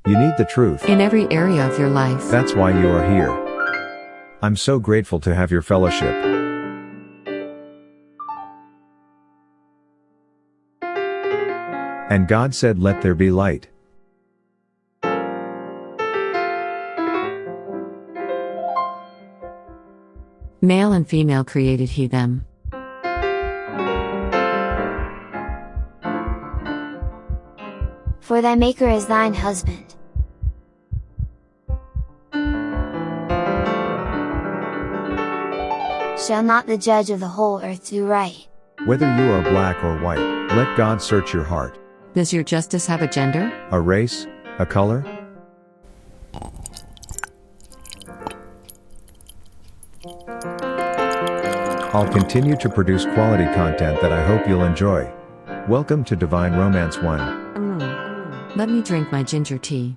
You need the truth. in every area of your life. That's why you are here. I'm so grateful to have your fellowship. And God said, "Let there be light." Male and female created He them. For thy Maker is thine husband. Shall not the judge of the whole earth do right? Whether you are black or white, let God search your heart. Does your justice have a gender? A race? A color? I'll continue to produce quality content that I hope you'll enjoy. Welcome to Divine Romance 1. Let me drink my ginger tea.